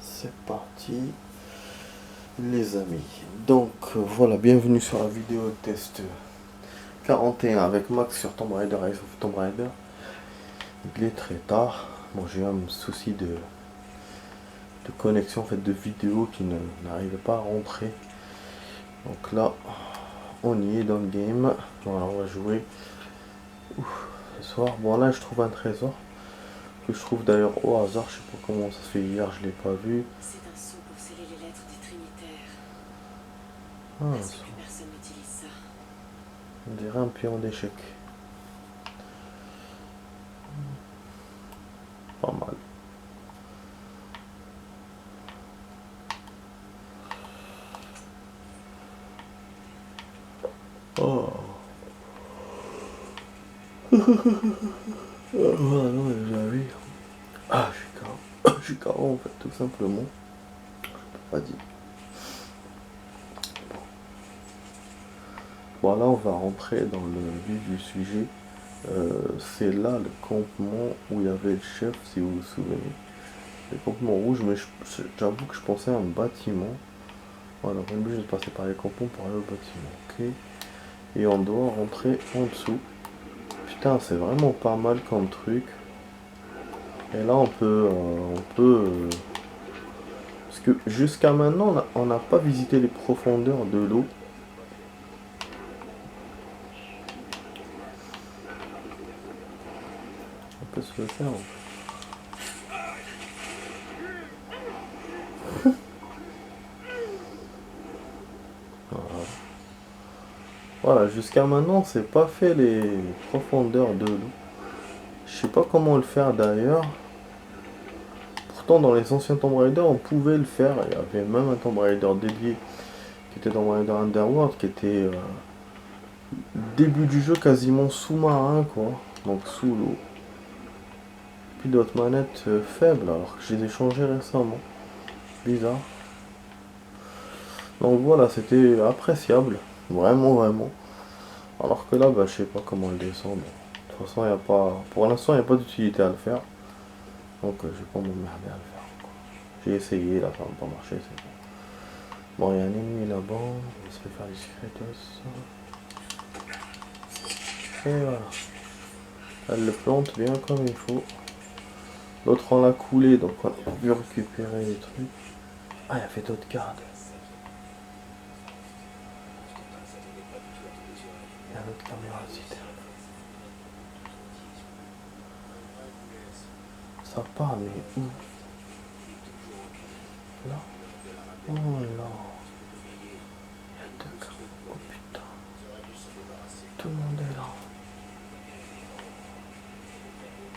C'est parti les amis. Donc voilà, bienvenue sur la vidéo test 41 avec Max sur Tomb Raider, Rise of Tomb Raider. Il est très tard. Bon, j'ai un souci de connexion, en fait, de vidéo qui n'arrive pas à rentrer. Donc là, on y est dans le game. Voilà, on va jouer ce soir. Bon, là, je trouve un trésor que je trouve d'ailleurs au hasard. Je sais pas comment ça se fait, hier je l'ai pas vu. C'est un sceau pour sceller les lettres des Trinitaires. Ah, Est-ce que personne n'utilise ça? on dirait un pion d'échec. Pas mal. Oh. Voilà, non, déjà vu. Ah, je suis KO. Je suis KO en fait, tout simplement. Je peux pas dire. Bon, là, on va rentrer dans le vif du sujet. C'est là le campement où il y avait le chef, si vous vous souvenez. Le campement rouge, mais j'avoue que je pensais à un bâtiment. Voilà, on est obligé de passer par les campements pour aller au bâtiment. Ok. Et on doit rentrer en dessous. Putain, c'est vraiment pas mal comme truc. Et là, parce que jusqu'à maintenant, on n'a pas visité les profondeurs de l'eau. On peut se le faire. En fait. Voilà, jusqu'à maintenant, c'est pas fait les profondeurs de l'eau. Je sais pas comment le faire d'ailleurs. Pourtant, dans les anciens Tomb Raider, on pouvait le faire. Il y avait même un Tomb Raider dédié qui était Tomb Raider Underworld, qui était début du jeu quasiment sous-marin, quoi. Donc sous l'eau. Pilote manette faible, alors que je les ai changés récemment. Bizarre. Donc voilà, c'était appréciable. Vraiment, vraiment. Alors que là, bah, je sais pas comment le descendre. De toute façon, y a pas, pour l'instant, il n'y a pas d'utilité à le faire. Donc, je vais pas m'emmerder à le faire. J'ai essayé, là, ça n'a pas marché, c'est bon. Bon, il y a un ennemi là-bas. On va se le faire discretos. Et voilà. Elle le plante bien comme il faut. L'autre, on l'a coulé, donc on a pu récupérer les trucs. Ah, il y avait d'autres gardes. Il y a d'autres caméras aussi. Ça part, mais où? Là? Oh là. Il y a deux caméras. Oh putain. Tout le monde est là.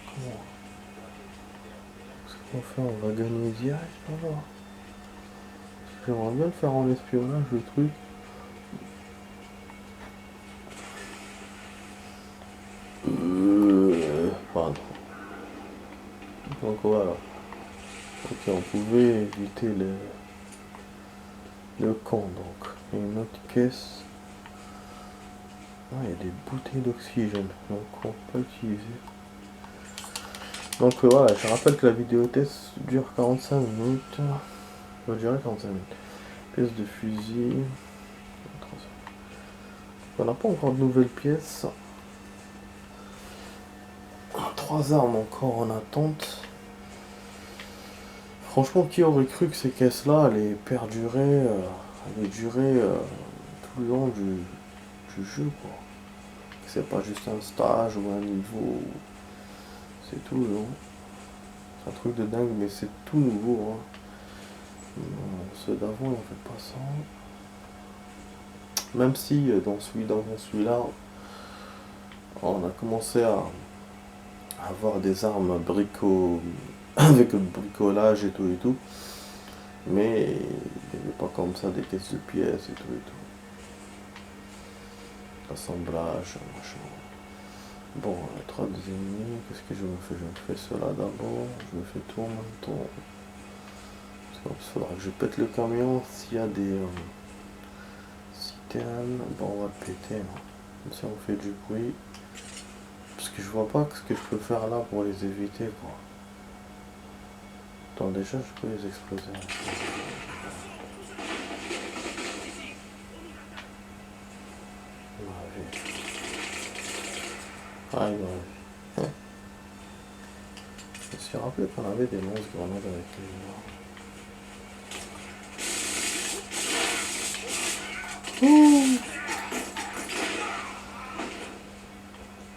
Comment? Ce qu'on fait, on va gagner direct, on va voir. J'aimerais bien le faire en espionnage, le truc. Pardon. Donc voilà. Ok, on pouvait éviter le camp, donc. Et une autre caisse. Ah, il y a des bouteilles d'oxygène, donc on peut utiliser. Donc voilà, je rappelle que la vidéo test dure 45 minutes. Ça va durer 45 minutes. Pièce de fusil. On n'a pas encore de nouvelles pièces. 3 armes encore en attente. Franchement, qui aurait cru que ces caisses-là allaient perdurer, allaient durer tout le long du jeu, quoi. C'est pas juste un stage ou un niveau. C'est tout, non. C'est un truc de dingue, mais c'est tout nouveau. Hein. Ceux d'avant, ils ont fait pas ça. Même si dans celui-là, on a commencé à avoir des armes avec le bricolage et tout. Mais il n'y avait pas comme ça des caisses de pièces et tout. Assemblage, machin. Bon, 3 ennemis, qu'est-ce que je me fais? Je me fais cela d'abord, je me fais tout en même temps. Il faudra que je pète le camion s'il y a des citernes. Bon, on va le péter, hein. Comme ça on fait du bruit. Parce que je vois pas ce que je peux faire là pour les éviter, quoi. Attends, déjà, je peux les exploser. Ah, il m'aurait vu. Je me suis rappelé qu'on avait des monstres grenades avec lui.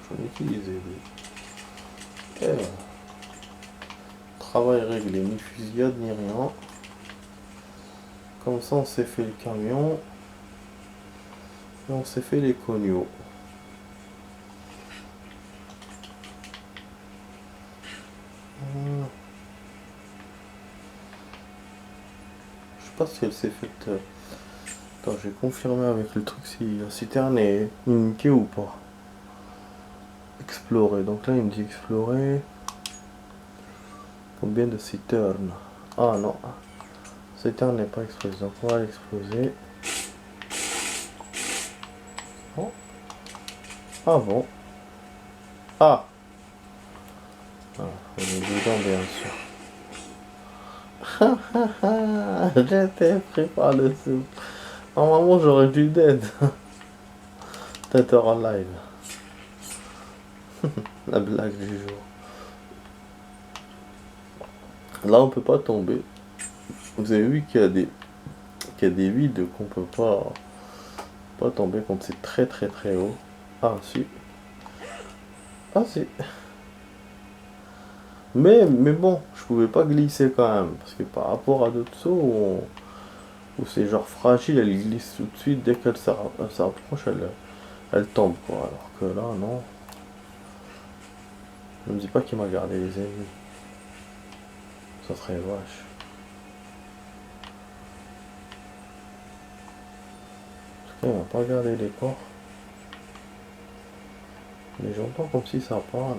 J'en ai utilisé deux. Et voilà. Travail réglé, ni fusillade ni rien. Comme ça on s'est fait le camion. Et on s'est fait les cognos. Je sais pas si elle s'est faite. Attends, j'ai confirmé avec le truc si la citerne est niquée ou pas. Explorer. Donc là il me dit explorer. Combien de citernes? Ah non. Citerne n'est pas explosée. Donc on va l'exploser. Oh. Ah bon. Ah. Ah, on est dedans bien sûr. J'étais pris par le sou. Normalement j'aurais dû d'aide. Peut-être en live. La blague du jour. Là on peut pas tomber. Vous avez vu qu'il y a des vides qu'on peut pas tomber quand c'est très très très haut. Ah si. Ah si. Mais bon, je pouvais pas glisser quand même. Parce que par rapport à d'autres sauts où c'est genre fragile, elle glisse tout de suite. Dès qu'elle s'approche, elle tombe quoi. Alors que là, non. Ne me dis pas qu'il m'a gardé les ennemis. Ça serait vache. En tout cas, il m'a pas gardé les corps. Mais j'entends comme si ça parle.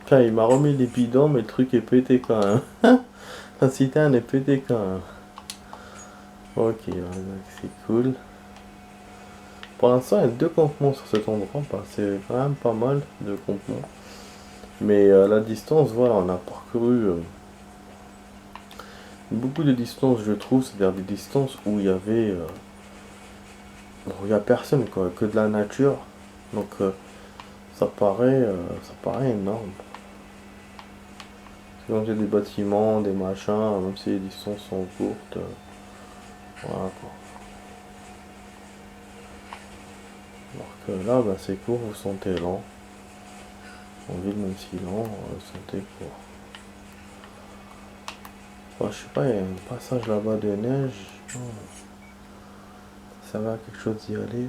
Tiens, il m'a remis les bidons, mais le truc est pété quand même. La citerne est pété quand même. Ok, c'est cool. Pour l'instant, il y a deux campements sur cet endroit. Bah, c'est quand même pas mal de campements. Mais la distance, voilà, on a parcouru beaucoup de distances, je trouve. C'est-à-dire des distances où il y avait. Où il n'y a personne, quoi, que de la nature. Donc, ça paraît énorme. Parce que quand il y a des bâtiments, des machins, même si les distances sont courtes, voilà quoi. Alors que là, bah, c'est court, vous sentez lent. En ville, même si lent, vous sentez court. Enfin, je sais pas, il y a un passage là-bas de neige. Oh, ça va quelque chose d'y aller.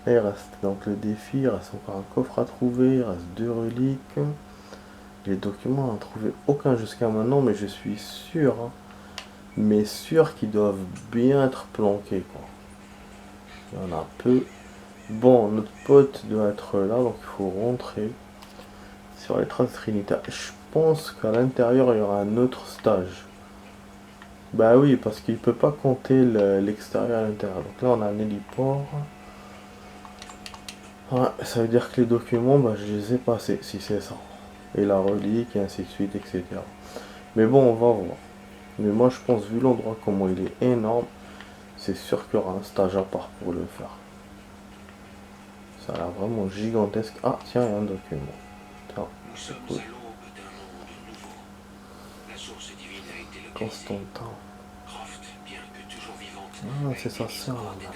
Là, il reste donc le défi, il reste encore un coffre à trouver, il reste deux reliques. Les documents, on n'a trouvé aucun jusqu'à maintenant, mais je suis sûr, hein, mais sûr qu'ils doivent bien être planqués, quoi. Il y en a peu. Bon, notre pote doit être là, donc il faut rentrer sur les traces trinitaires. Je pense qu'à l'intérieur, il y aura un autre stage. Bah oui, parce qu'il peut pas compter l'extérieur à l'intérieur. Donc là, on a un héliport. Ouais, ça veut dire que les documents, bah, je les ai passés, si c'est ça. Et la relique, et ainsi de suite, etc. Mais bon, on va voir. Mais moi, je pense, vu l'endroit, comment il est énorme, c'est sûr qu'il y aura un stage à part pour le faire. Ça a l'air vraiment gigantesque. Ah, tiens, il y a un document. Tiens, c'est cool. Constantin. Ah, c'est sa sœur, là.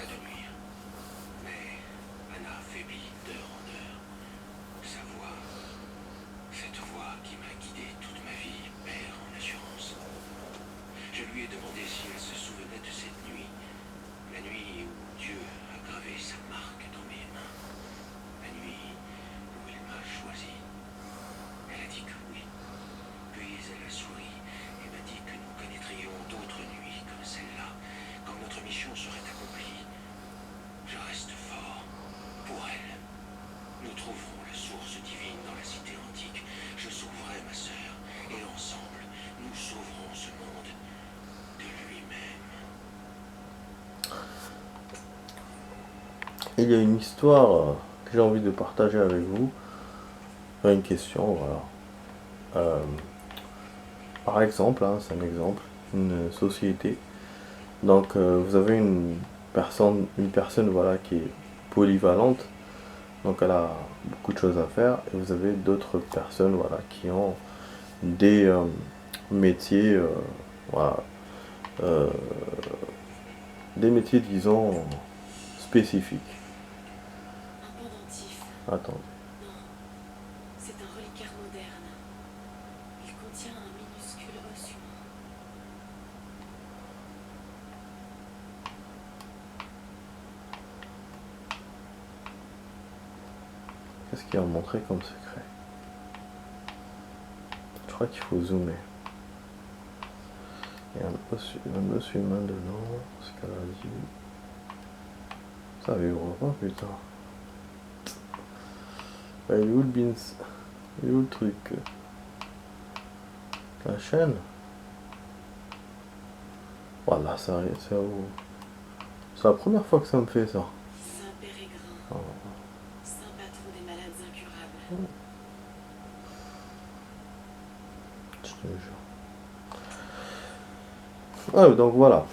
Il y a une histoire que j'ai envie de partager avec vous. Enfin, une question, voilà. euh, par exemple, hein, c'est un exemple, une société. Donc vous avez une personne voilà, qui est polyvalente, donc elle a beaucoup de choses à faire, et vous avez d'autres personnes voilà, qui ont des métiers, voilà, euh, des métiers disons spécifiques. Un pendentif. Attendez, Non, c'est un reliquaire moderne. Il contient un minuscule os humain. qu'est-ce qu'il a montré comme secret? Je crois qu'il faut zoomer. Il y a un os humain dedans, ce qu'elle a dit. Ça vibre pas, putain. Il est où le bins? Il est où le truc? La chaîne? Voilà, ça c'est où? C'est la première fois que ça me fait ça. Saint Pérégrin, Oh, saint patron des malades incurables. je te jure. Ah, donc voilà.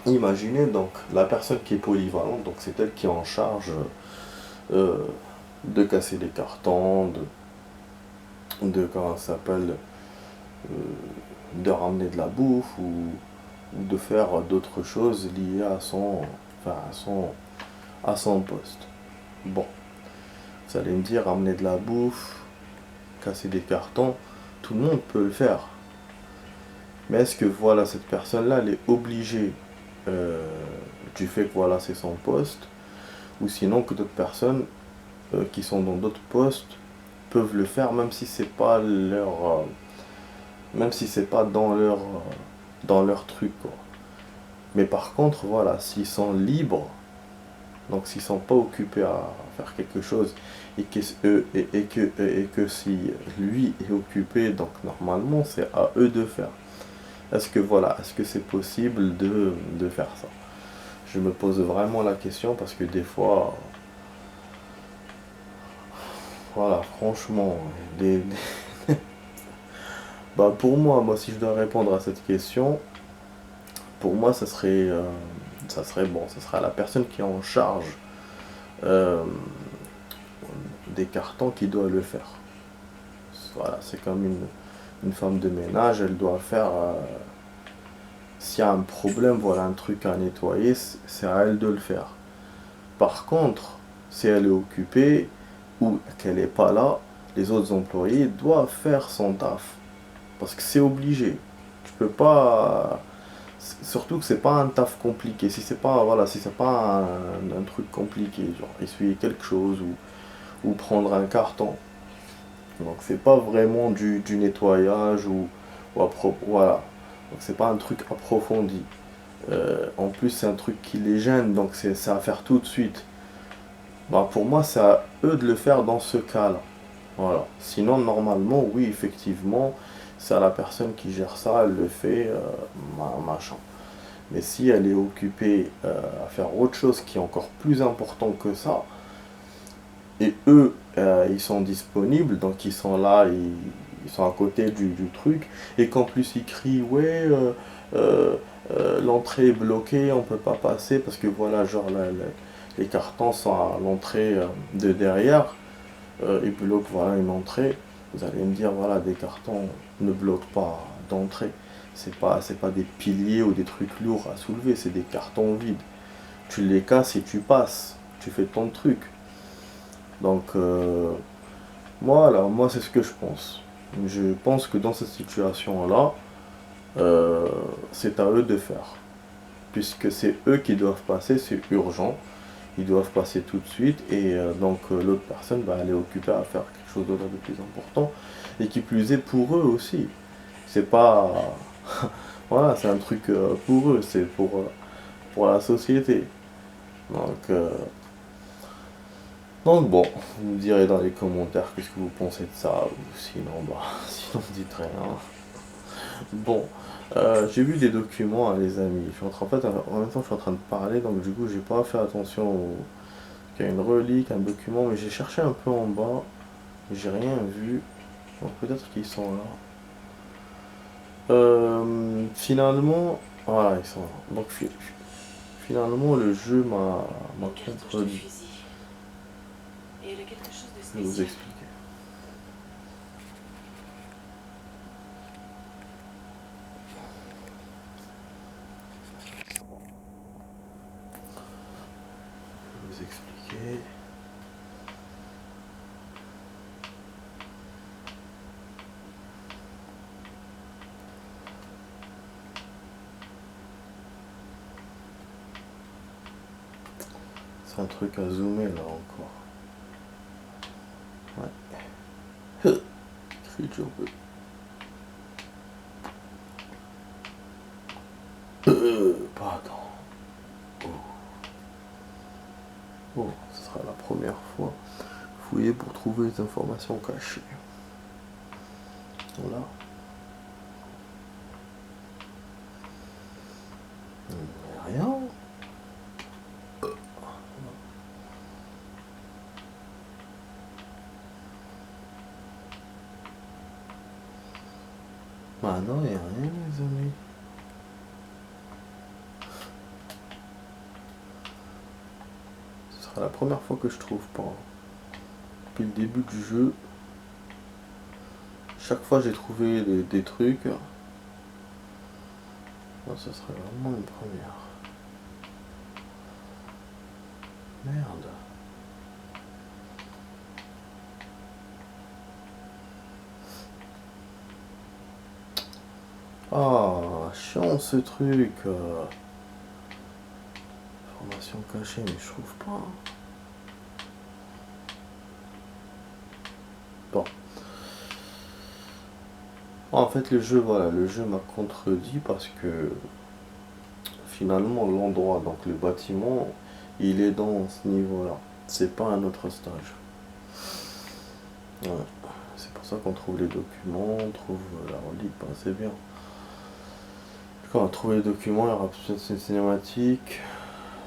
Imaginez donc la personne qui est polyvalente, donc c'est elle qui est en charge euh, de casser les cartons, de comment ça s'appelle, euh, de ramener de la bouffe ou de faire d'autres choses liées à enfin à son poste. Bon, vous allez me dire ramener de la bouffe, casser des cartons, tout le monde peut le faire. Mais est-ce que voilà cette personne-là, elle est obligée euh, du fait que voilà c'est son poste, ou sinon que d'autres personnes qui sont dans d'autres postes peuvent le faire même si c'est pas même si c'est pas dans leur truc quoi. Mais par contre voilà, s'ils sont libres, donc s'ils sont pas occupés à faire quelque chose et que si lui est occupé, donc normalement c'est à eux de faire. Est-ce que voilà, est-ce que c'est possible de faire ça? Je me pose vraiment la question parce que des fois, voilà, franchement, bah pour moi, si je dois répondre à cette question, pour moi, ça serait bon, ça sera la personne qui est en charge euh, des cartons qui doit le faire. Voilà, c'est comme une femme de ménage, elle doit faire, s'il y a un problème, voilà, un truc à nettoyer, c'est à elle de le faire. Par contre, si elle est occupée ou qu'elle n'est pas là, les autres employés doivent faire son taf. Parce que c'est obligé. Tu peux pas. Surtout que c'est pas un taf compliqué. Si c'est pas, voilà, si c'est pas un truc compliqué, genre essuyer quelque chose ou prendre un carton. Donc c'est pas vraiment du nettoyage voilà. Donc c'est pas un truc approfondi. En plus c'est un truc qui les gêne, donc c'est à faire tout de suite. Bah, pour moi, c'est à eux de le faire dans ce cas-là. Voilà. Sinon, normalement, oui, effectivement, c'est à la personne qui gère ça, elle le fait, machin. Mais si elle est occupée à faire autre chose qui est encore plus important que ça, et eux, ils sont disponibles, donc ils sont là, ils sont à côté du truc, et qu'en plus ils crient, ouais, euh, l'entrée est bloquée, on peut pas passer, parce que voilà, genre les cartons sont à l'entrée de derrière, ils bloquent voilà une entrée. Vous allez me dire, voilà, des cartons ne bloquent pas d'entrée. C'est pas des piliers ou des trucs lourds à soulever, c'est des cartons vides. Tu les casses et tu passes, tu fais ton truc. Donc, voilà, moi c'est ce que je pense. Je pense que dans cette situation-là, c'est à eux de faire. Puisque c'est eux qui doivent passer, c'est urgent. Ils doivent passer tout de suite et donc l'autre personne va aller occuper à faire quelque chose d'autre de plus important et qui plus est pour eux aussi. C'est pas. Voilà, c'est un truc pour eux, c'est pour la société. Donc, donc bon, vous me direz dans les commentaires qu'est-ce que vous pensez de ça, ou sinon, bah, sinon dites rien. Bon, j'ai vu des documents, hein, les amis. Je suis en fait, en même temps, je suis en train de parler, donc du coup, j'ai pas fait attention qu'il y a une relique, un document, mais j'ai cherché un peu en bas, j'ai rien vu. Donc peut-être qu'ils sont là. Finalement, voilà, ils sont là. Donc finalement, le jeu m'a Une cartouche de contredit. fusil. Et elle a quelque chose de Je vais vous spécial. expliquer. Je vais vous expliquer. C'est un truc à zoomer là encore. Ouais. Creature. Pardon. Oh, ce sera la première fois. Fouiller pour trouver les informations cachées. Voilà. Rien. Bah non, il n'y a rien les amis. Ce sera la première fois que je trouve pas. Depuis le début du jeu, chaque fois j'ai trouvé des trucs. Là, ce serait vraiment une première. Merde. Ah, chiant ce truc. Information cachée, mais je trouve pas. Bon. En fait, le jeu, voilà, le jeu m'a contredit parce que finalement, l'endroit, donc le bâtiment, il est dans ce niveau-là. C'est pas un autre stage. Ouais. C'est pour ça qu'on trouve les documents, on trouve la relique, bah, c'est bien. Quand on a trouvé les documents, il y aura peut-être une cinématique.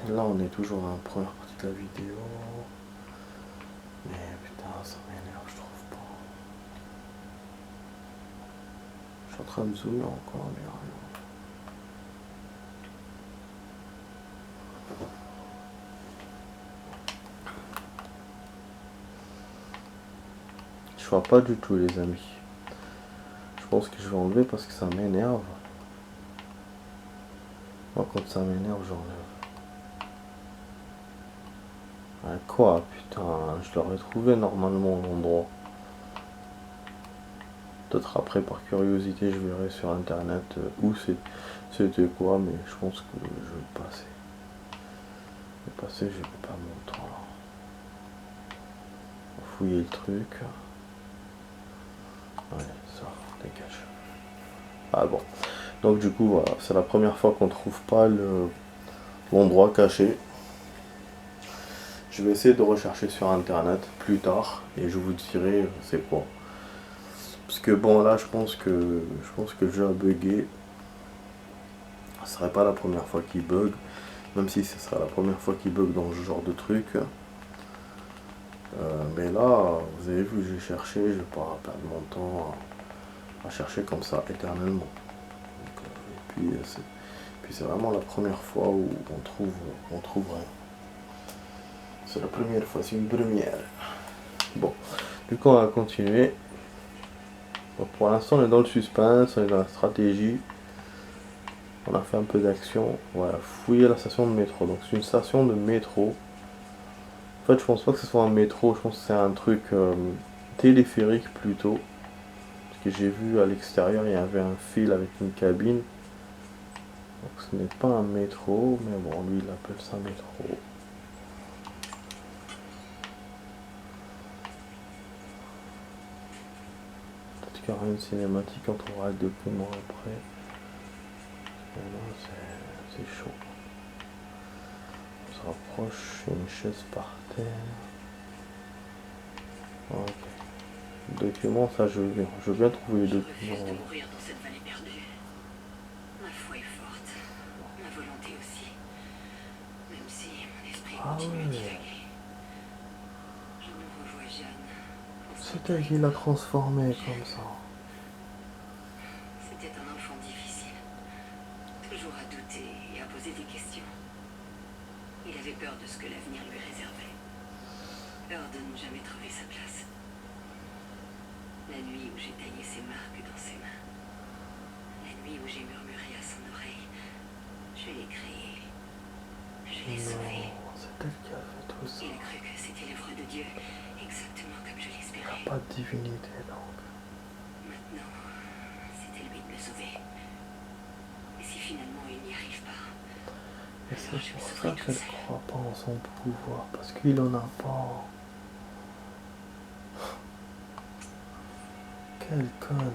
Là, on est toujours dans la première partie de la vidéo. Mais putain, ça m'énerve, je trouve pas. Je suis en train de zoomer encore, mais rien. Je vois pas du tout, les amis. Je pense que je vais enlever parce que ça m'énerve. Moi, quand ça m'énerve, j'enlève. Quoi, putain, je l'aurais trouvé normalement l'endroit. Peut-être après, par curiosité, je verrai sur internet où c'était quoi, mais je pense que je vais passer. Je vais passer, je vais pas mon temps là. Fouiller le truc. Ouais, ça, dégage. Ah bon. Donc du coup, voilà, c'est la première fois qu'on trouve pas l'endroit caché. Je vais essayer de rechercher sur internet plus tard et je vous dirai c'est quoi. Parce que bon là je pense que le jeu a bugué. Ce serait pas la première fois qu'il bug, même si ce sera la première fois qu'il bug dans ce genre de truc. Mais là, vous avez vu, j'ai cherché, je vais pas perdre mon temps à chercher comme ça éternellement. Donc, puis c'est vraiment la première fois où on trouve rien. C'est la première fois, c'est une première. Bon, du coup on va continuer. Donc, pour l'instant on est dans le suspense, on est dans la stratégie. On a fait un peu d'action. Voilà, fouiller la station de métro. Donc c'est une station de métro. En fait je pense pas que ce soit un métro, je pense que c'est un truc téléphérique plutôt. Parce que j'ai vu à l'extérieur il y avait un fil avec une cabine. Donc ce n'est pas un métro, mais bon lui il appelle ça métro. Peut-être qu'il y aura une cinématique, on trouvera le document après. Et là c'est chaud. On se rapproche, il y a une chaise par terre. Ok. Document, ça je veux bien trouver les Je refuse documents. de mourir dans cette vallée perdue. Ma foi est forte. Ma volonté aussi. Même si mon esprit Ah continue à ouais. divaguer. Je me revois Jeanne. C'est elle qui l'a transformé comme ça. C'était un enfant difficile, toujours à douter et à poser des questions. Il avait peur de ce que l'avenir lui réservait, peur de ne jamais trouver sa place. La nuit où j'ai taillé ses marques dans ses mains, la nuit où j'ai murmuré à son oreille, je l'ai créé, je l'ai sauvé. Non, c'est elle qui a fait tout ça. Il a cru que c'était l'œuvre de Dieu, exactement comme je Il n'y l'espérais. a pas de divinité donc. Maintenant, c'était lui de le sauver. Et si finalement il n'y arrive pas, Et c'est pour ça qu'elle ne croit pas en son pouvoir, parce qu'il en a pas. Quelle conne.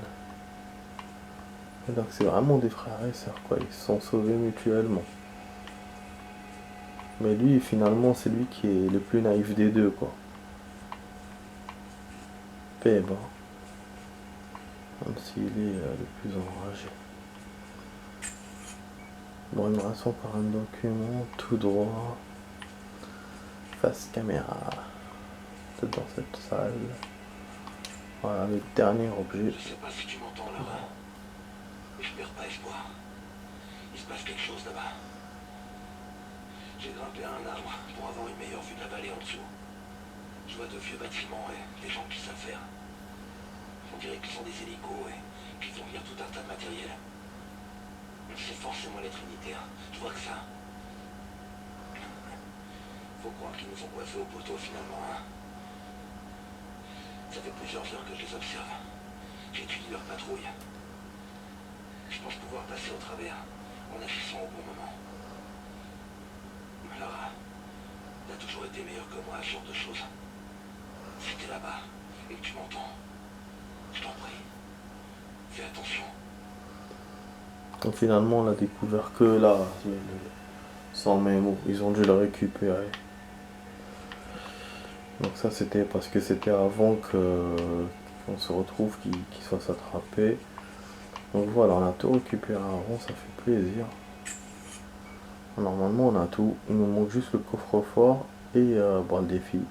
Et donc c'est vraiment des frères et sœurs quoi, ils se sont sauvés mutuellement. Mais lui finalement c'est lui qui est le plus naïf des deux quoi. Mais bon. Même s'il est le plus enragé. Bon il me reste encore un document tout droit. Face caméra. Peut-être dans cette salle. Voilà le dernier objet. Je sais pas si tu m'entends là, mais je perds pas espoir. Il se passe quelque chose là-bas. J'ai grimpé à un arbre pour avoir une meilleure vue de la vallée en dessous. Je vois de vieux bâtiments et des gens qui savent faire. On dirait qu'ils sont des hélicos et qu'ils font venir tout un tas de matériel. C'est forcément les Trinitaires, je vois que ça. Faut croire qu'ils nous ont coiffés au poteau finalement, hein. Ça fait plusieurs heures que je les observe. J'étudie leur patrouille. Je pense pouvoir passer au travers en agissant au bon moment. Lara, t'as toujours été meilleur que moi à ce genre de choses. Si t'es là-bas et que tu m'entends, je t'en prie, fais attention. Donc finalement on a découvert que là, sans mémo, ils ont dû le récupérer. Donc ça c'était parce que c'était avant qu'on se retrouve, qu'ils soient attrapés. Donc voilà, on a tout récupéré avant, ça fait plaisir. Normalement on a tout, il nous manque juste le coffre-fort et bon, le défi.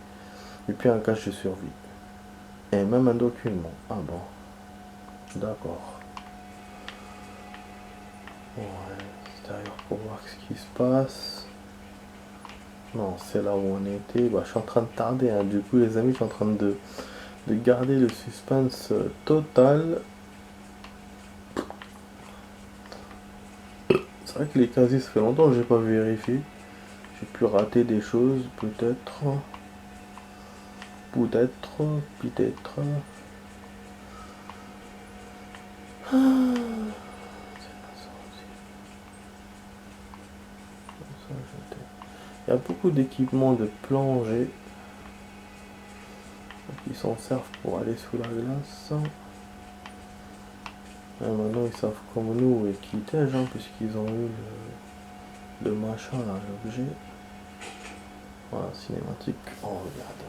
Et puis un cache de survie. Et même un document. Ah bon. D'accord. Ouais, c'est d'ailleurs pour voir ce qui se passe. Non, c'est là où on était. Bah, je suis en train de tarder, hein. Du coup, les amis, je suis en train de garder le suspense total. C'est vrai que les casiers, ça fait longtemps que j'ai pas vérifié. J'ai pu rater des choses, peut-être. Peut-être. Il y a beaucoup d'équipements de plongée qui s'en servent pour aller sous la glace. Et maintenant ils savent comme nous équiter, hein, puisqu'ils ont eu le machin là, l'objet. Voilà, cinématique. On regarde.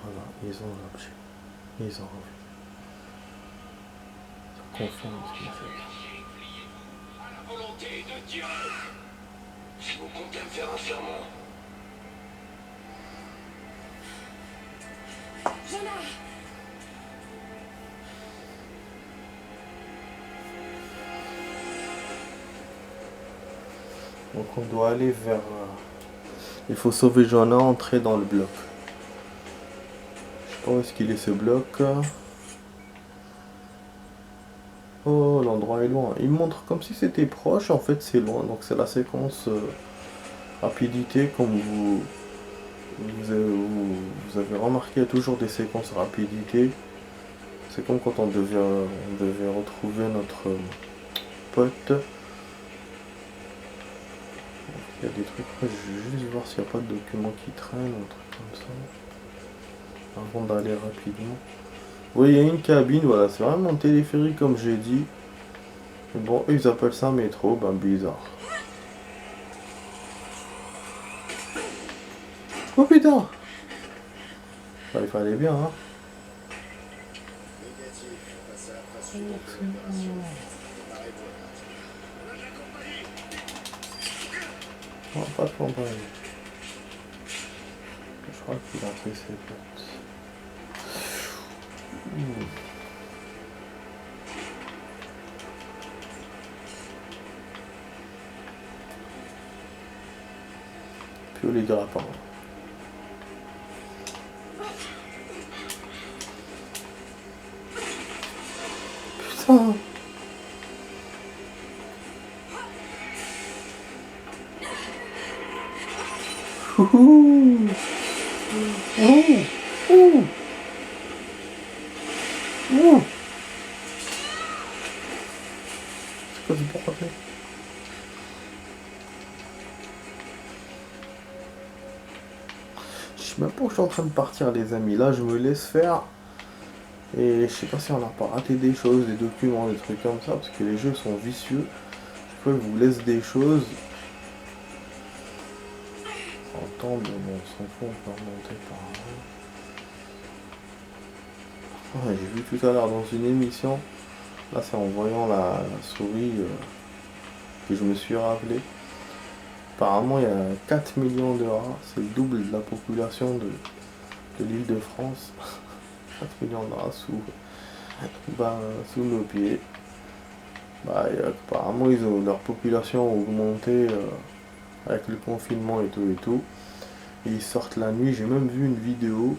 Voilà, ils ont l'objet. Ils ont revu. Ça confirme ce qu'il fait. À la volonté de Dieu. Si vous comptez me faire un serment, Jonah! Donc on doit aller vers... il faut sauver Jonah, entrer dans le bloc. Je sais pas où est-ce qu'il est ce bloc. Oh, l'endroit est loin. Il montre comme si c'était proche, en fait c'est loin. Donc c'est la séquence rapidité, comme vous avez remarqué, il y a toujours des séquences rapidité. C'est comme quand on devait retrouver notre pote. Il y a des trucs, je vais juste voir s'il n'y a pas de documents qui traînent, un truc comme ça. Avant d'aller rapidement. Oui, il y a une cabine, voilà, c'est vraiment un téléphérique comme j'ai dit. Bon, eux, ils appellent ça métro, ben bizarre. Oh putain! Bah, il fallait bien, hein. Oh, pas de compagnie. crois qu'il a fait ses potes. Puis les grappins. Putain. Ouh. Ouh. Ouh. C'est quoi ce bordel? Je sais même pas où je suis en train de partir, les amis. Là, je me laisse faire. Et je sais pas si on n'a pas raté des choses, des documents, des trucs comme ça, parce que les jeux sont vicieux. Je crois qu'ils vous laissent des choses. Entendre, mais bon, on s'en fout, on peut remonter par là. Ouais, j'ai vu tout à l'heure dans une émission, là c'est en voyant la souris que je me suis rappelé. Apparemment il y a 4 millions de rats, c'est le double de la population de l'île de France. 4 millions de rats sous nos pieds. Apparemment leur population a augmenté avec le confinement et tout. Et ils sortent la nuit, j'ai même vu une vidéo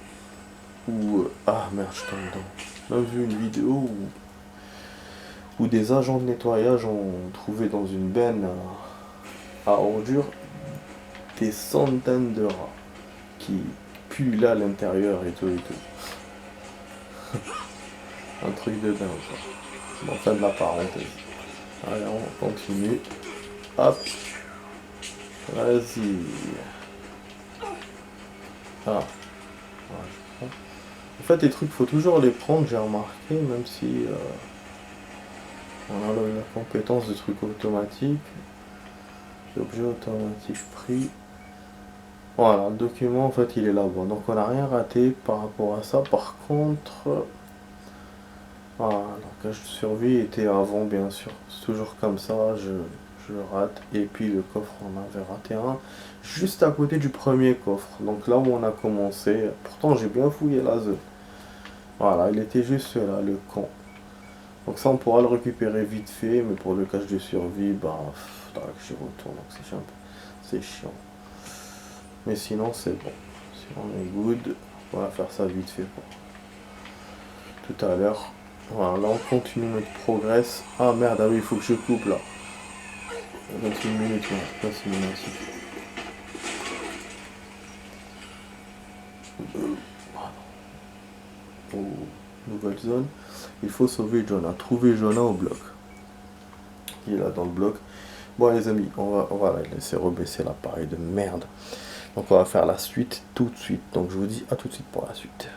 où... ah merde, je tombe dedans. J'ai même vu une vidéo où des agents de nettoyage ont trouvé dans une benne à ordures des centaines de rats qui puent là à l'intérieur et tout. Un truc de dingue ça. Bon, fin de la parenthèse. Allez, on continue. Hop. Vas-y. Ah. Ouais, je prends. En fait, les trucs, faut toujours les prendre, j'ai remarqué, même si on a la compétence de trucs automatiques. Objet automatique pris. Voilà, le document, en fait, il est là-bas. Donc, on n'a rien raté par rapport à ça. Par contre, voilà, la cage de survie était avant, bien sûr. C'est toujours comme ça, je rate. Et puis, le coffre, on avait raté un. Juste à côté du premier coffre. Donc, là où on a commencé. Pourtant, j'ai bien fouillé la zone. Voilà, il était juste là, le con. Donc ça, on pourra le récupérer vite fait, mais pour le cache de survie, bah, faudra que j'y retourne, donc c'est chiant. Mais sinon, c'est bon. Si on est good, on va faire ça vite fait pour tout à l'heure. Voilà, là, on continue notre progress. Ah merde, ah oui, il faut que je coupe là. 28 minutes, non, 26 minutes. Nouvelle zone. Il faut sauver Jonah. Trouver Jonah au bloc. Il est là dans le bloc. Bon les amis, on va la laisser rebaisser l'appareil de merde. Donc on va faire la suite tout de suite. Donc je vous dis à tout de suite pour la suite.